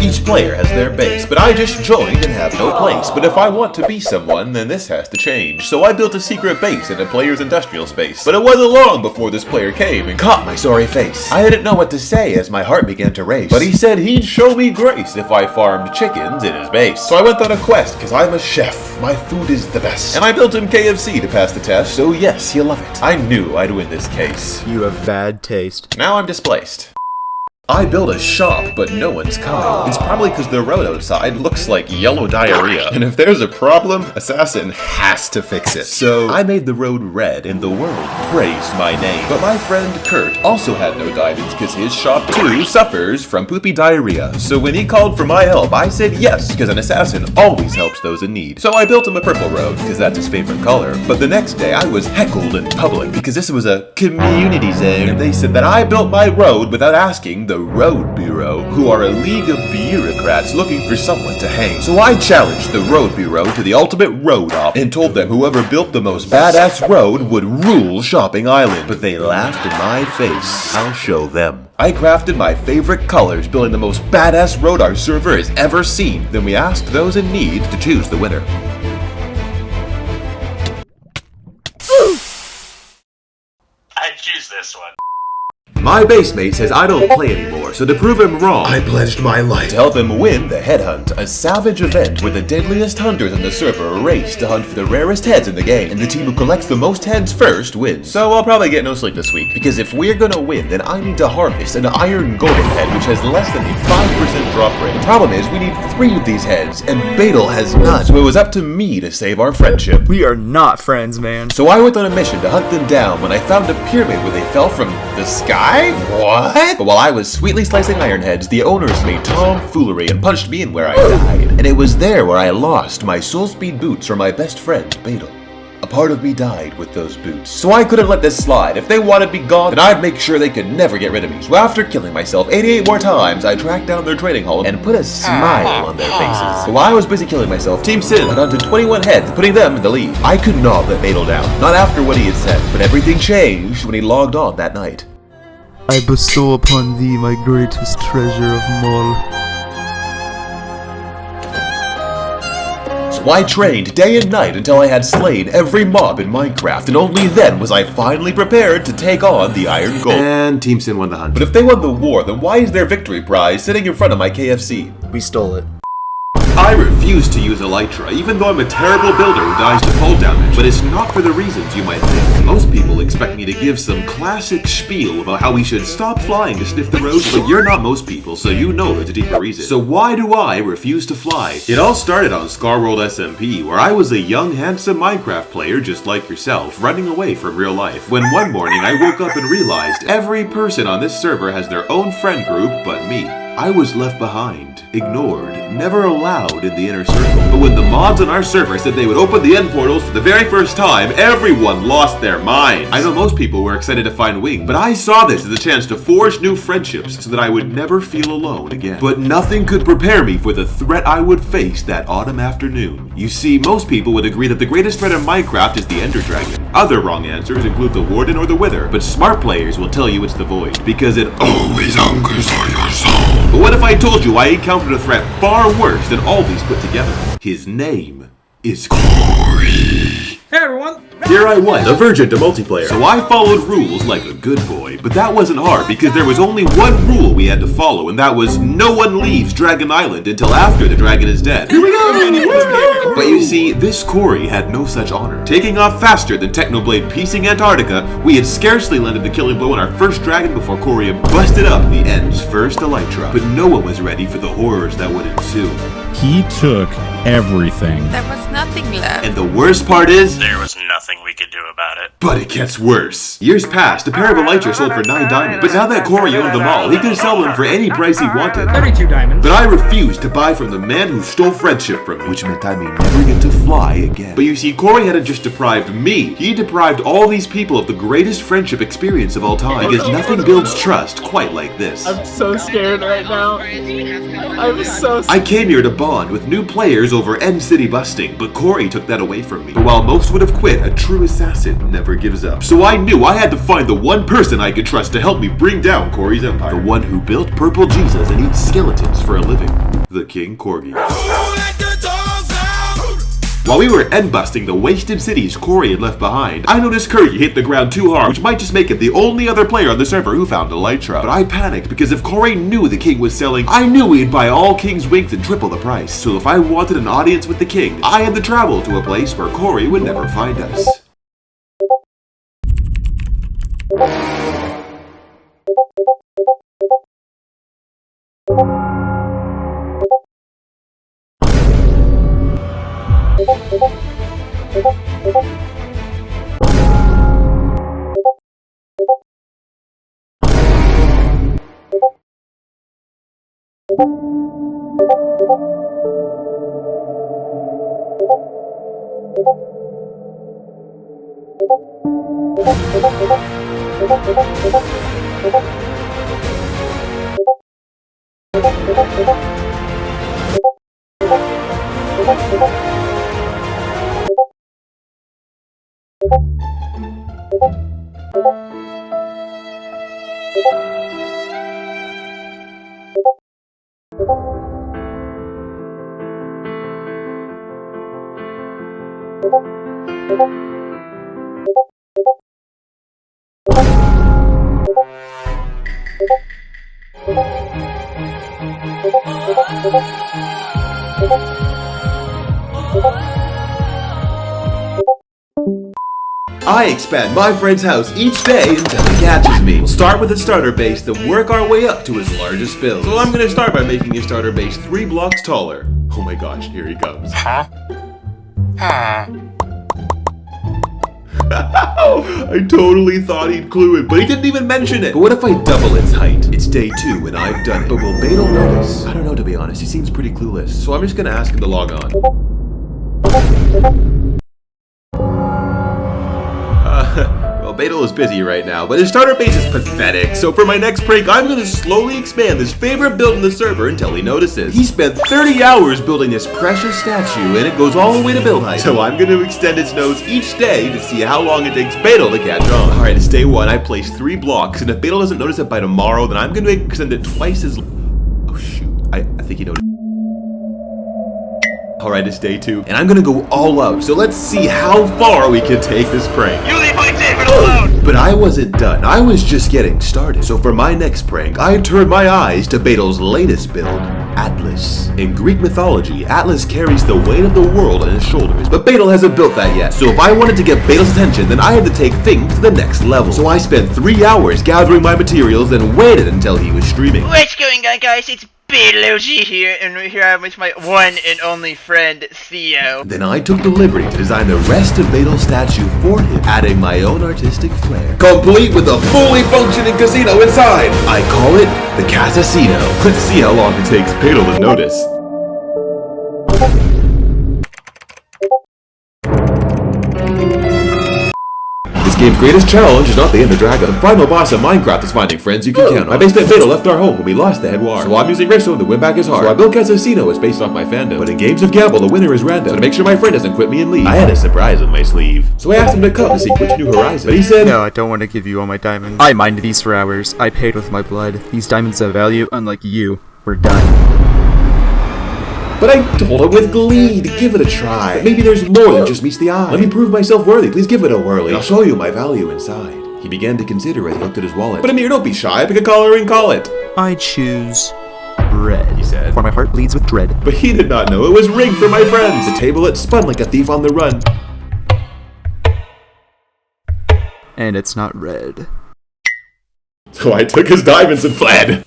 each player has their base, but I just joined and have no place. But if I want to be someone, then this has to change. So I built a secret base in a player's industrial space. But it wasn't long before this player came and caught my sorry face. I didn't know what to say as my heart began to race. But he said he'd show me grace if I farmed chickens in his base. So I went on a quest, cause I'm a chef. My food is the best. And I built him KFC to pass the test, so yes, he'll love it. I knew I'd win this case. You have bad taste. Now I'm displaced. I built a shop, but no one's coming. It's probably because the road outside looks like yellow diarrhea. And if there's a problem, Assassin has to fix it. So I made the road red and the world praised my name. But my friend Kurt also had no diamonds because his shop too suffers from poopy diarrhea. So when he called for my help, I said yes, because an assassin always helps those in need. So I built him a purple road because that's his favorite color. But the next day I was heckled in public because this was a community zone. And they said that I built my road without asking the Road Bureau, who are a league of bureaucrats looking for someone to hang. So I challenged the Road Bureau to the ultimate road off and told them whoever built the most badass road would rule Shopping Island. But they laughed in my face. I'll show them. I crafted my favorite colors, building the most badass road our server has ever seen. Then we asked those in need to choose the winner. I choose this one. My base mate says I don't play anymore, so to prove him wrong, I pledged my life to help him win the Head Hunt, a savage event where the deadliest hunters in the server race to hunt for the rarest heads in the game, and the team who collects the most heads first wins. So I'll probably get no sleep this week, because if we're gonna win, then I need to harvest an iron golden head, which has less than a 5% drop rate. The problem is, we need 3 of these heads, and Badal has none, so it was up to me to save our friendship. We are not friends, man. So I went on a mission to hunt them down when I found a pyramid where they fell from the sky? What? But while I was sweetly slicing iron heads, the owners made tomfoolery and punched me in where I died. And it was there where I lost my soul speed boots from my best friend, Badal. A part of me died with those boots. So I couldn't let this slide. If they wanted me gone, then I'd make sure they could never get rid of me. So after killing myself 88 more times, I tracked down their trading hall and put a smile on their faces. So while I was busy killing myself, Team Sin had hunted 21 heads, putting them in the lead. I could not let Badal down. Not after what he had said. But everything changed when he logged on that night. I bestow upon thee my greatest treasure of all. So I trained day and night until I had slain every mob in Minecraft, and only then was I finally prepared to take on the Iron Gold. And Team Sin won the hunt. But if they won the war, then why is their victory prize sitting in front of my KFC? We stole it. I refuse to use Elytra, even though I'm a terrible builder who dies to fall damage, but it's not for the reasons you might think. Most people expect me to give some classic spiel about how we should stop flying to sniff the road, but you're not most people, so you know there's a deeper reason. So why do I refuse to fly? It all started on Scarworld SMP, where I was a young, handsome Minecraft player just like yourself, running away from real life, when one morning I woke up and realized every person on this server has their own friend group but me. I was left behind, ignored, never allowed in the inner circle. But when the mods on our server said they would open the end portals for the very first time, everyone lost their minds. I know most people were excited to find Wing, but I saw this as a chance to forge new friendships so that I would never feel alone again. But nothing could prepare me for the threat I would face that autumn afternoon. You see, most people would agree that the greatest threat in Minecraft is the Ender Dragon. Other wrong answers include the Warden or the Wither, but smart players will tell you it's the Void, because it always hungers for your soul. But what if I told you I encountered a threat far worse than all these put together? His name is Corey. Hey everyone! Here I was, a virgin to multiplayer, so I followed rules like a good boy. But that wasn't hard, because there was only one rule we had to follow, and that was no one leaves Dragon Island until after the dragon is dead. Here we go! But you see, this Corey had no such honor. Taking off faster than Technoblade piecing Antarctica, we had scarcely landed the killing blow on our first dragon before Corey had busted up the end's first Elytra. But no one was ready for the horrors that would ensue. He took everything. There was nothing left. And the worst part is, There was nothing we could do about it. but it gets worse. Years passed, a pair of Elytra sold for 9 diamonds. But now that Corey owned them all, he could sell them for any price he wanted. 32 diamonds. But I refused to buy from the man who stole friendship from me, which meant I may never get to fly again. But you see, Corey hadn't just deprived me, he deprived all these people of the greatest friendship experience of all time, because nothing builds trust quite like this. I'm so scared right now. I'm so I came here to bond with new players over End City busting, but Corey took that away from me. But while most would have quit, a true assassin never gives up. So I knew I had to find the one person I could trust to help me bring down Corey's empire. The one who built Purple Jesus and eats skeletons for a living. King Corgi. While we were end-busting the wasted cities Corey had left behind, I noticed Kirby hit the ground too hard, which might just make it the only other player on the server who found Elytra. But I panicked because if Corey knew the king was selling, I knew he'd buy all King's wings and triple the price. So if I wanted an audience with the king, I had to travel to a place where Corey would never find us. I expand my friend's house each day until he catches me. We'll start with a starter base, then work our way up to his largest build. So I'm gonna start by making his starter base 3 blocks taller. Oh my gosh, here he comes. I totally thought he'd clue it, but he didn't even mention it. But what if I double its height? It's day 2 and I've done it. But will Beetle notice? I don't know, to be honest. He seems pretty clueless. So I'm just gonna ask him to log on. Well, Beetle is busy right now, but his starter base is pathetic. So for my next prank, I'm gonna slowly expand his favorite build in the server until he notices. He spent 30 hours building this precious statue, and it goes all the way to build height. So I'm gonna extend its nose each day to see how long it takes Beetle to catch on. Alright, it's day 1. I placed 3 blocks, and if Beetle doesn't notice it by tomorrow, then I'm gonna extend it twice as... Oh shoot, I think he noticed. Alright, it's day 2, and I'm gonna go all out, so let's see how far we can take this prank. You leave my David alone! But I wasn't done, I was just getting started. So for my next prank, I turned my eyes to Beetle's latest build, Atlas. In Greek mythology, Atlas carries the weight of the world on his shoulders, but Beetle hasn't built that yet. So if I wanted to get Beetle's attention, then I had to take things to the next level. So I spent 3 hours gathering my materials and waited until he was streaming. What's going on, guys? It's Beetlejuice here, and here I'm with my one and only friend, Theo. Then I took the liberty to design the rest of Beetle's statue for him, adding my own artistic flair. Complete with a fully functioning casino inside! I call it the Casasino. Let's see how long it takes Beetle to notice. This game's greatest challenge is not the Ender Dragon. The final boss of Minecraft is finding friends you can count on. My base mate Beetle left our home when we lost the head war, so I'm using Redstone to win back his heart. So I built Casasino is based off my fandom, but in games of gamble, the winner is random. So to make sure my friend doesn't quit me and leave, I had a surprise in my sleeve. So I asked him to come to see which new horizon, but he said, No, I don't want to give you all my diamonds. I mined these for hours. I paid with my blood. These diamonds have value, unlike you. We're done. But I told him with glee to give it a try. But maybe there's more than just meets the eye. Let me prove myself worthy. Please give it a whirly. I'll show you my value inside. He began to consider as he looked at his wallet. But Amir, don't be shy. Pick a color and call it. I choose red, he said. For my heart bleeds with dread. But he did not know it was rigged for my friends. The table had spun like a thief on the run. And it's not red. So I took his diamonds and fled.